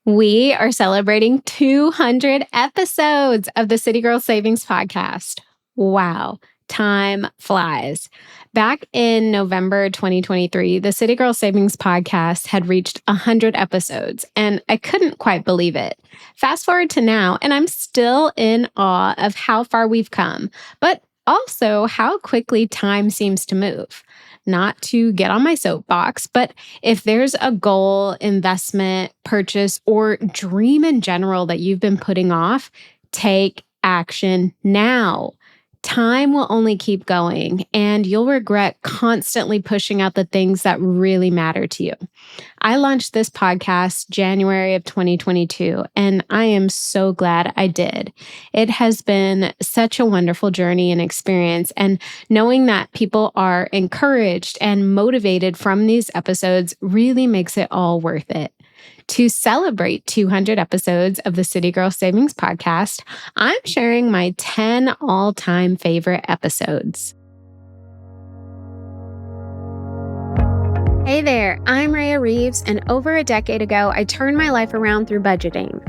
We are celebrating 200 episodes of the City Girl Savings Podcast. Wow, time flies. Back in November 2023, the City Girl Savings Podcast had reached 100 episodes, and I couldn't quite believe it. Fast forward to now, and I'm still in awe of how far we've come, but also how quickly time seems to move. Not to get on my soapbox, but if there's a goal, investment, purchase, or dream in general that you've been putting off, take action now. Time will only keep going, and you'll regret constantly pushing out the things that really matter to you. I launched this podcast January of 2022, and I am so glad I did. It has been such a wonderful journey and experience, and knowing that people are encouraged and motivated from these episodes really makes it all worth it. To celebrate 200 episodes of the City Girl Savings Podcast, I'm sharing my 10 all-time favorite episodes. Hey there, I'm Raya Reeves, and over a decade ago, I turned my life around through budgeting.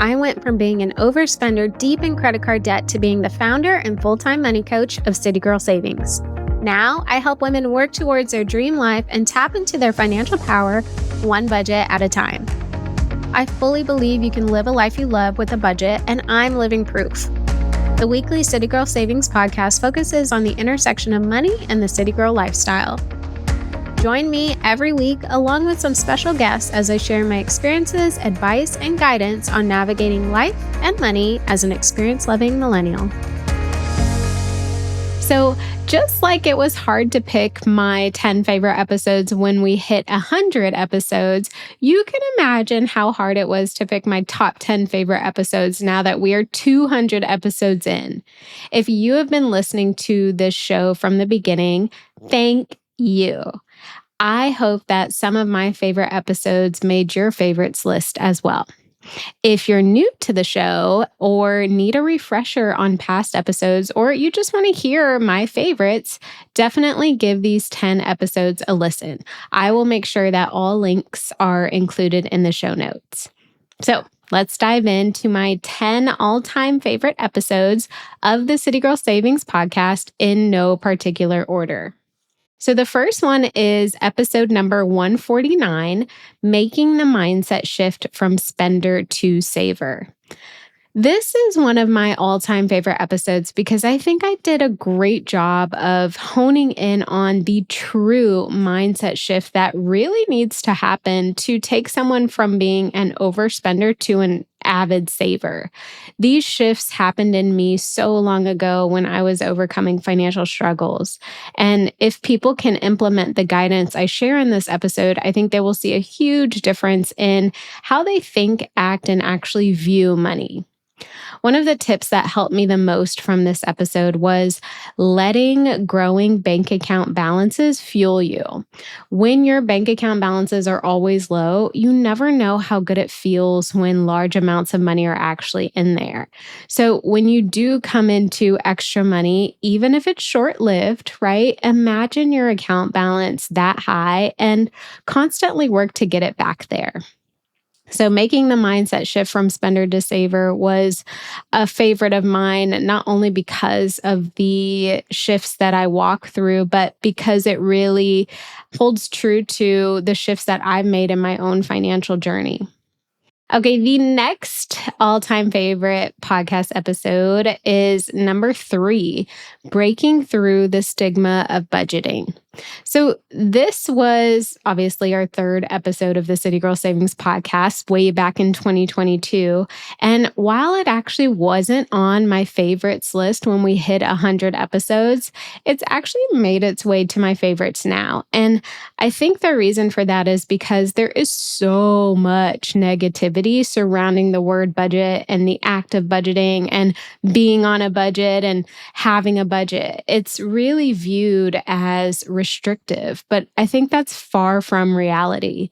I went from being an overspender deep in credit card debt to being the founder and full-time money coach of City Girl Savings. Now, I help women work towards their dream life and tap into their financial power one budget at a time. I fully believe you can live a life you love with a budget, and I'm living proof. The weekly City Girl Savings Podcast focuses on the intersection of money and the City Girl lifestyle. Join me every week along with some special guests as I share my experiences, advice, and guidance on navigating life and money as an experience-loving millennial. So just like it was hard to pick my 10 favorite episodes when we hit 100 episodes, you can imagine how hard it was to pick my top 10 favorite episodes now that we are 200 episodes in. If you have been listening to this show from the beginning, thank you. I hope that some of my favorite episodes made your favorites list as well. If you're new to the show or need a refresher on past episodes, or you just want to hear my favorites, definitely give these 10 episodes a listen. I will make sure that all links are included in the show notes. So let's dive into my 10 all-time favorite episodes of the City Girl Savings Podcast in no particular order. So the first one is episode number 149, Making the Mindset Shift from Spender to Saver. This is one of my all-time favorite episodes because I think I did a great job of honing in on the true mindset shift that really needs to happen to take someone from being an overspender to an avid saver. These shifts happened in me so long ago when I was overcoming financial struggles. And if people can implement the guidance I share in this episode, I think they will see a huge difference in how they think, act, and actually view money. One of the tips that helped me the most from this episode was letting growing bank account balances fuel you. When your bank account balances are always low, you never know how good it feels when large amounts of money are actually in there. So when you do come into extra money, even if it's short-lived, right? Imagine your account balance that high and constantly work to get it back there. So making the mindset shift from spender to saver was a favorite of mine, not only because of the shifts that I walk through, but because it really holds true to the shifts that I've made in my own financial journey. Okay, the next all-time favorite podcast episode is number 3, Breaking Through the Stigma of Budgeting. So this was obviously our third episode of the City Girl Savings Podcast way back in 2022. And while it actually wasn't on my favorites list when we hit 100 episodes, it's actually made its way to my favorites now. And I think the reason for that is because there is so much negativity surrounding the word budget and the act of budgeting and being on a budget and having a budget. It's really viewed as restrictive, but I think that's far from reality.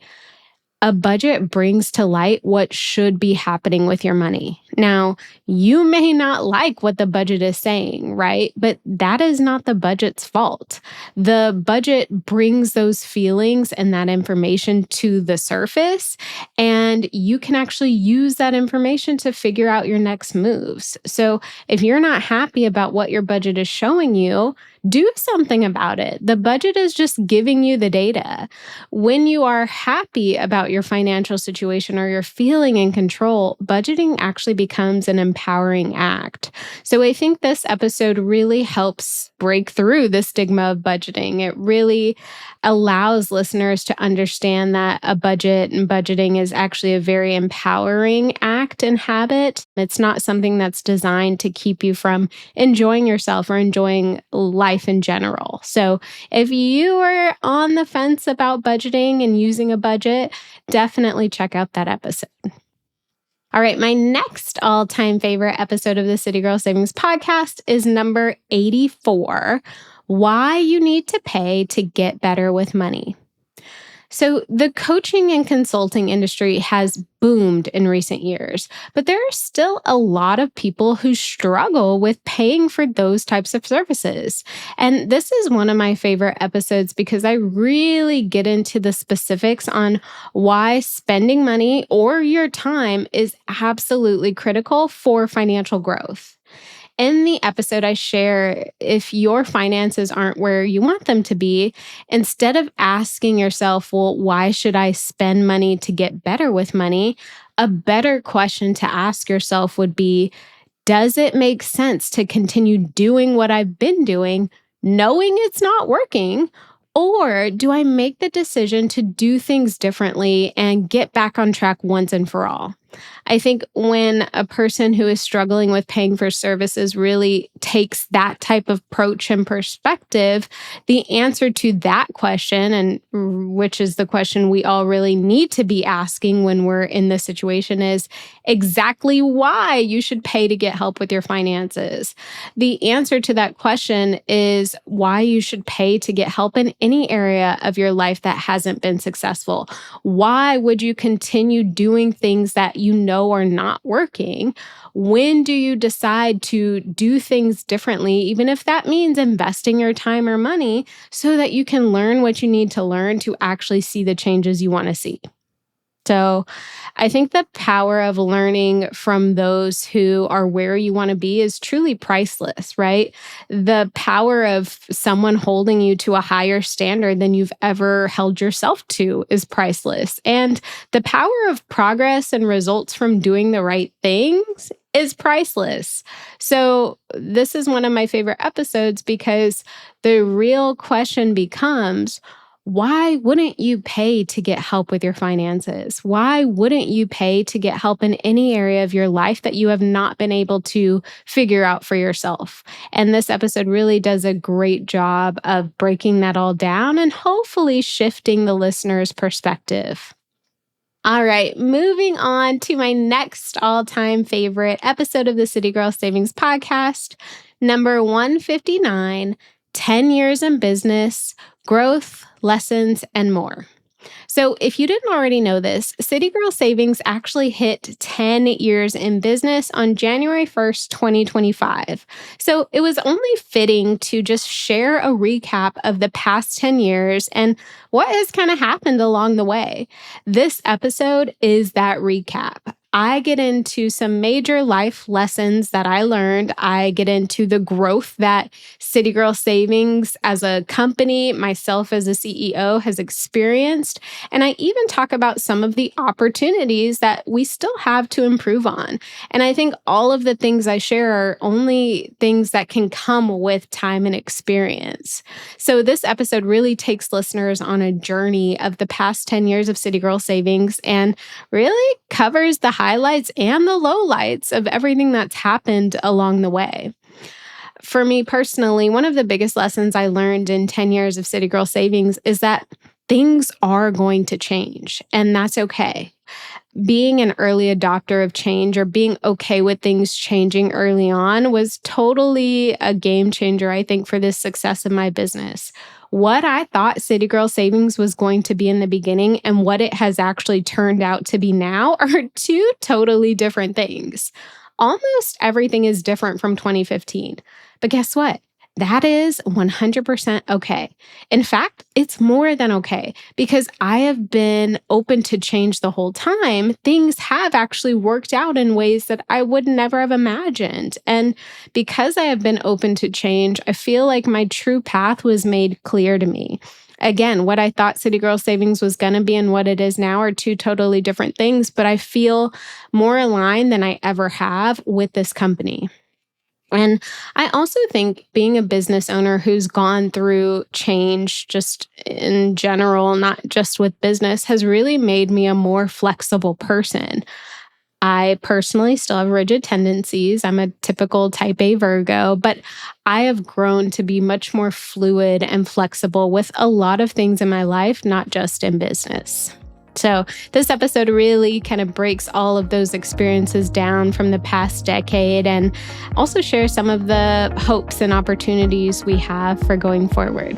A budget brings to light what should be happening with your money. Now, you may not like what the budget is saying, right? But that is not the budget's fault. The budget brings those feelings and that information to the surface, and you can actually use that information to figure out your next moves. So, if you're not happy about what your budget is showing you, do something about it. The budget is just giving you the data. When you are happy about your financial situation or you're feeling in control, budgeting actually becomes an empowering act. So I think this episode really helps break through the stigma of budgeting. It really allows listeners to understand that a budget and budgeting is actually a very empowering act and habit. It's not something that's designed to keep you from enjoying yourself or enjoying life in general. So if you are on the fence about budgeting and using a budget, definitely check out that episode. All right, my next all time favorite episode of the City Girl Savings Podcast is number 84, Why You Need to Pay to Get Better with Money. So, the coaching and consulting industry has boomed in recent years, but there are still a lot of people who struggle with paying for those types of services. And this is one of my favorite episodes because I really get into the specifics on why spending money or your time is absolutely critical for financial growth. In the episode, I share if your finances aren't where you want them to be, instead of asking yourself, well, why should I spend money to get better with money? A better question to ask yourself would be, does it make sense to continue doing what I've been doing, knowing it's not working? Or do I make the decision to do things differently and get back on track once and for all? I think when a person who is struggling with paying for services really takes that type of approach and perspective, the answer to that question, and which is the question we all really need to be asking when we're in this situation, is exactly why you should pay to get help with your finances. The answer to that question is why you should pay to get help in any area of your life that hasn't been successful. Why would you continue doing things that you know are not working? When do you decide to do things differently, even if that means investing your time or money so that you can learn what you need to learn to actually see the changes you want to see? So I think the power of learning from those who are where you want to be is truly priceless, right? The power of someone holding you to a higher standard than you've ever held yourself to is priceless. And the power of progress and results from doing the right things is priceless. So this is one of my favorite episodes because the real question becomes, why wouldn't you pay to get help with your finances? Why wouldn't you pay to get help in any area of your life that you have not been able to figure out for yourself? And this episode really does a great job of breaking that all down and hopefully shifting the listener's perspective. All right, moving on to my next all-time favorite episode of the City Girl Savings Podcast, number 159, 10 Years in Business, Growth, Lessons, and More. So if you didn't already know this, City Girl Savings actually hit 10 years in business on January 1st, 2025. So it was only fitting to just share a recap of the past 10 years and what has kind of happened along the way. This episode is that recap. I get into some major life lessons that I learned. I get into the growth that City Girl Savings as a company, myself as a CEO, has experienced. And I even talk about some of the opportunities that we still have to improve on. And I think all of the things I share are only things that can come with time and experience. So this episode really takes listeners on a journey of the past 10 years of City Girl Savings and really covers the highlights and the lowlights of everything that's happened along the way. For me personally, one of the biggest lessons I learned in 10 years of City Girl Savings is that things are going to change, and that's okay. Being an early adopter of change or being okay with things changing early on was totally a game changer, I think, for the success of my business. what I thought City Girl Savings was going to be in the beginning and what it has actually turned out to be now are two totally different things. Almost everything is different from 2015. But guess what? That is 100% okay. In fact, it's more than okay because I have been open to change the whole time. Things have actually worked out in ways that I would never have imagined. And because I have been open to change, I feel like my true path was made clear to me. Again, what I thought City Girl Savings was going to be and what it is now are two totally different things, but I feel more aligned than I ever have with this company. And I also think being a business owner who's gone through change just in general, not just with business, has really made me a more flexible person. I personally still have rigid tendencies. I'm a typical type A Virgo, but I have grown to be much more fluid and flexible with a lot of things in my life, not just in business. So, this episode really kind of breaks all of those experiences down from the past decade and also shares some of the hopes and opportunities we have for going forward.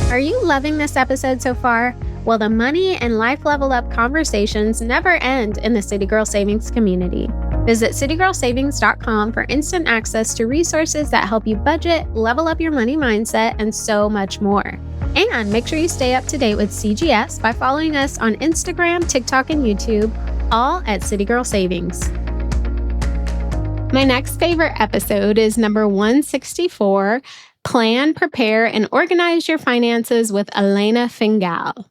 Are you loving this episode so far? Well, the money and life level up conversations never end in the City Girl Savings community. Visit citygirlsavings.com for instant access to resources that help you budget, level up your money mindset, and so much more. And make sure you stay up to date with CGS by following us on Instagram, TikTok, and YouTube, all at City Girl Savings. My next favorite episode is number 164, Plan, Prepare, and Organize Your Finances with Elena Fingal.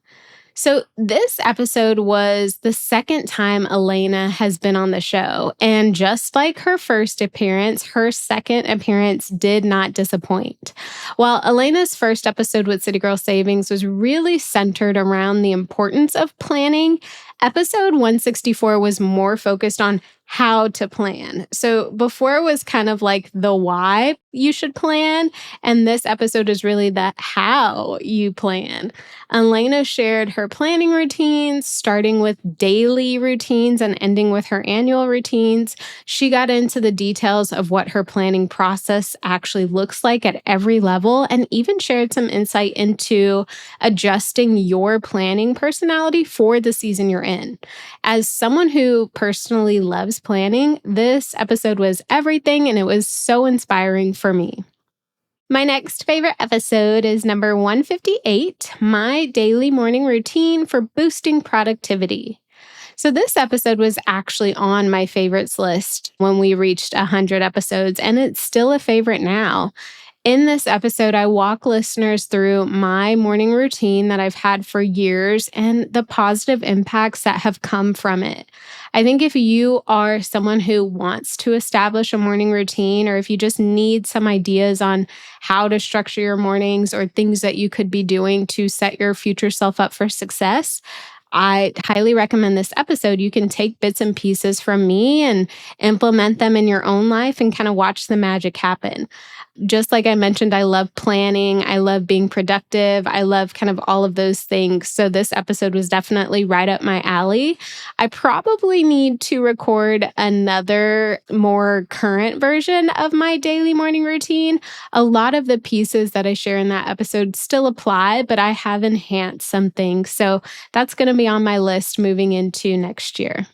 So this episode was the second time Elena has been on the show. And just like her first appearance, her second appearance did not disappoint. While Elena's first episode with City Girl Savings was really centered around the importance of planning, episode 164 was more focused on how to plan. So before it was kind of like the why you should plan, and this episode is really the how you plan. Elena shared her planning routines, starting with daily routines and ending with her annual routines. She got into the details of what her planning process actually looks like at every level, and even shared some insight into adjusting your planning personality for the season you're in. As someone who personally loves planning, this episode was everything, and it was so inspiring for me. My next favorite episode is number 158, My Daily Morning Routine for Boosting Productivity. So this episode was actually on my favorites list when we reached 100 episodes, and it's still a favorite now. In this episode, I walk listeners through my morning routine that I've had for years and the positive impacts that have come from it. I think if you are someone who wants to establish a morning routine, or if you just need some ideas on how to structure your mornings or things that you could be doing to set your future self up for success, I highly recommend this episode. You can take bits and pieces from me and implement them in your own life and kind of watch the magic happen. Just like I mentioned, I love planning. I love being productive. I love kind of all of those things. So this episode was definitely right up my alley. I probably need to record another more current version of my daily morning routine. A lot of the pieces that I share in that episode still apply, but I have enhanced some things. So that's going to be on my list moving into next year.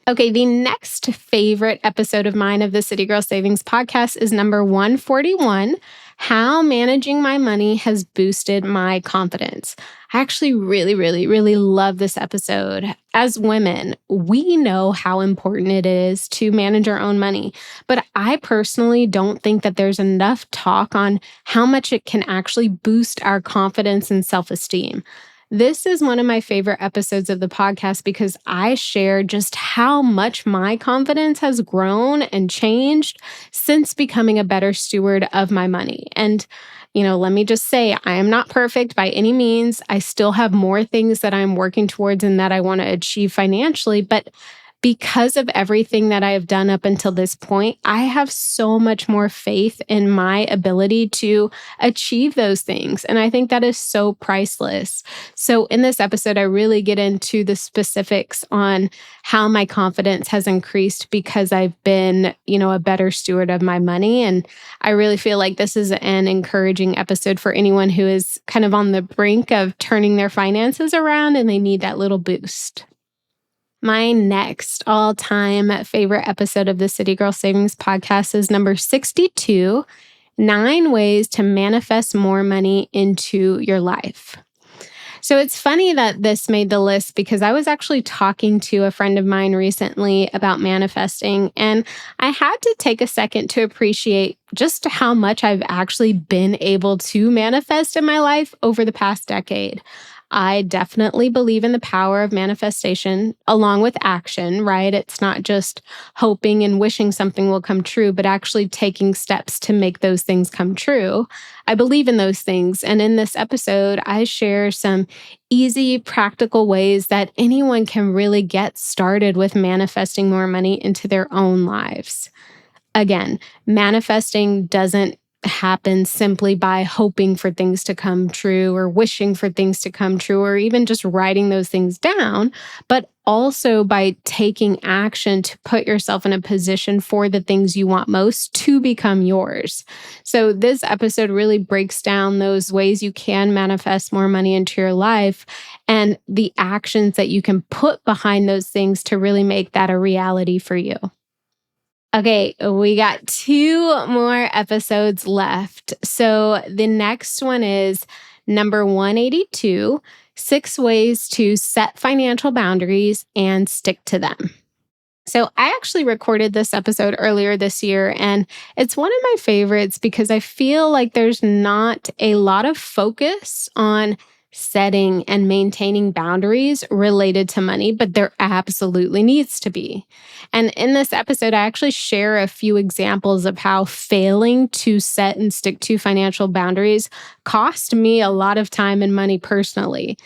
Okay, the next favorite episode of mine of the City Girl Savings podcast is number 141, How Managing My Money Has Boosted My Confidence. I actually really love this episode. As women, we know how important it is to manage our own money, but I personally don't think that there's enough talk on how much it can actually boost our confidence and self-esteem. This is one of my favorite episodes of the podcast because I share just how much my confidence has grown and changed since becoming a better steward of my money. And, let me just say, I am not perfect by any means. I still have more things that I'm working towards and that I want to achieve financially, but because of everything that I have done up until this point, I have so much more faith in my ability to achieve those things. And I think that is so priceless. So, in this episode, I really get into the specifics on how my confidence has increased because I've been, a better steward of my money. And I really feel like this is an encouraging episode for anyone who is kind of on the brink of turning their finances around and they need that little boost. My next all time favorite episode of the City Girl Savings Podcast is number 62, 9 Ways to Manifest More Money into Your Life. So it's funny that this made the list because I was actually talking to a friend of mine recently about manifesting, and I had to take a second to appreciate just how much I've actually been able to manifest in my life over the past decade. I definitely believe in the power of manifestation along with action, right? It's not just hoping and wishing something will come true, but actually taking steps to make those things come true. I believe in those things. And in this episode, I share some easy, practical ways that anyone can really get started with manifesting more money into their own lives. Again, manifesting doesn't happen simply by hoping for things to come true or wishing for things to come true or even just writing those things down, but also by taking action to put yourself in a position for the things you want most to become yours. So this episode really breaks down those ways you can manifest more money into your life and the actions that you can put behind those things to really make that a reality for you. Okay, we got 2 more episodes left. So the next one is number 182, 6 Ways to Set Financial Boundaries and Stick to Them. So I actually recorded this episode earlier this year, and it's one of my favorites because I feel like there's not a lot of focus on setting and maintaining boundaries related to money, but there absolutely needs to be. And in this episode, I actually share a few examples of how failing to set and stick to financial boundaries cost me a lot of time and money personally.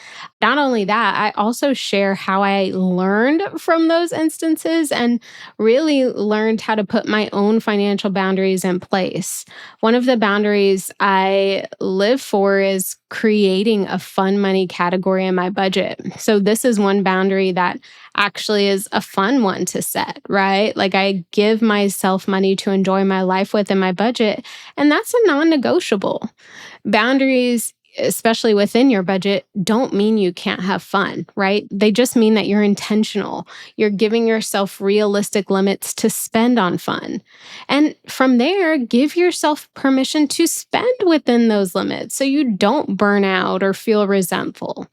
Not only that, I also share how I learned from those instances and really learned how to put my own financial boundaries in place. One of the boundaries I live for is creating a fun money category in my budget. So this is one boundary that actually is a fun one to set, right? Like I give myself money to enjoy my life with in my budget, and that's a non-negotiable. Boundaries, especially within your budget, don't mean you can't have fun, right? They just mean that you're intentional. You're giving yourself realistic limits to spend on fun. And from there, give yourself permission to spend within those limits so you don't burn out or feel resentful.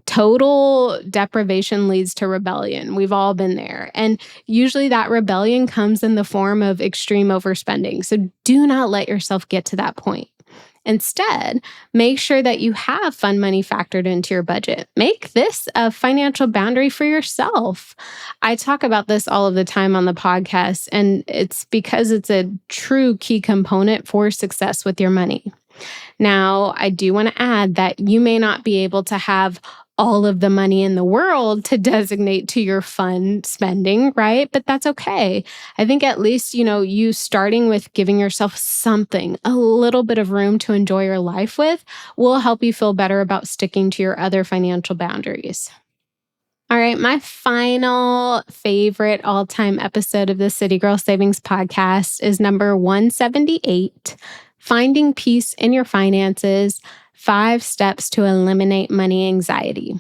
Total deprivation leads to rebellion. We've all been there. And usually that rebellion comes in the form of extreme overspending. So do not let yourself get to that point. Instead, make sure that you have fun money factored into your budget. Make this a financial boundary for yourself. I talk about this all of the time on the podcast, and it's because it's a true key component for success with your money. Now, I do want to add that you may not be able to have all of the money in the world to designate to your fun spending, right? But that's okay. I think at least, you starting with giving yourself something, a little bit of room to enjoy your life with, will help you feel better about sticking to your other financial boundaries. All right, my final favorite all-time episode of the City Girl Savings Podcast is number 178, Finding Peace in Your Finances, 5 Steps to Eliminate Money Anxiety.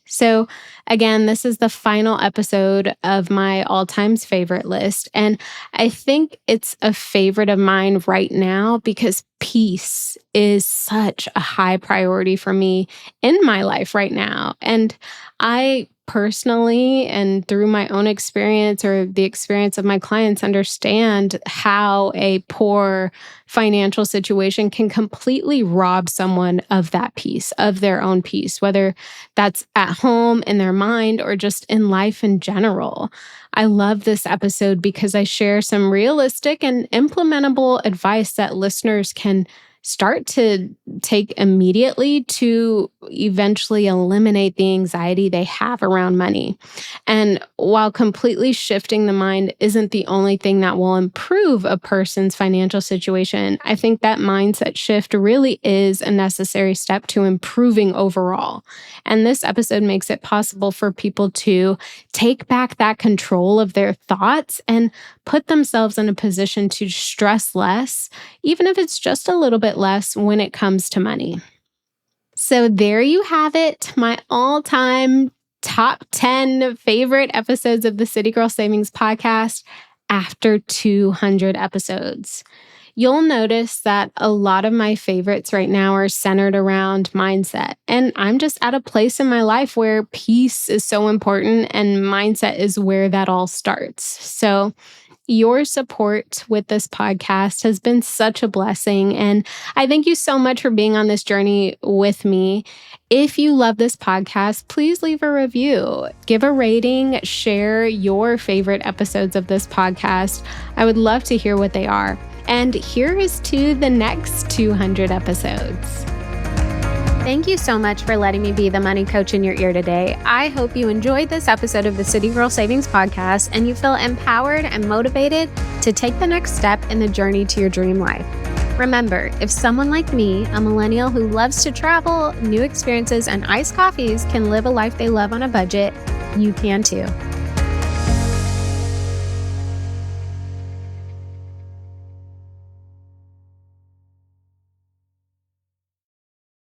So again, this is the final episode of my all-times favorite list. And I think it's a favorite of mine right now because peace is such a high priority for me in my life right now. And I personally, and through my own experience or the experience of my clients, understand how a poor financial situation can completely rob someone of that peace, of their own peace, whether that's at home, in their mind, or just in life in general. I love this episode because I share some realistic and implementable advice that listeners can start to take immediately to eventually eliminate the anxiety they have around money. And while completely shifting the mind isn't the only thing that will improve a person's financial situation, I think that mindset shift really is a necessary step to improving overall. And this episode makes it possible for people to take back that control of their thoughts and put themselves in a position to stress less, even if it's just a little bit less when it comes to money. So there you have it, my all-time top 10 favorite episodes of the City Girl Savings Podcast after 200 episodes. You'll notice that a lot of my favorites right now are centered around mindset. And I'm just at a place in my life where peace is so important and mindset is where that all starts. So your support with this podcast has been such a blessing, and I thank you so much for being on this journey with me. If you love this podcast, please leave a review, give a rating, share your favorite episodes of this podcast. I would love to hear what they are. And here is to the next 200 episodes. Thank you so much for letting me be the money coach in your ear today. I hope you enjoyed this episode of the City Girl Savings Podcast and you feel empowered and motivated to take the next step in the journey to your dream life. Remember, if someone like me, a millennial who loves to travel, new experiences, and iced coffees can live a life they love on a budget, you can too.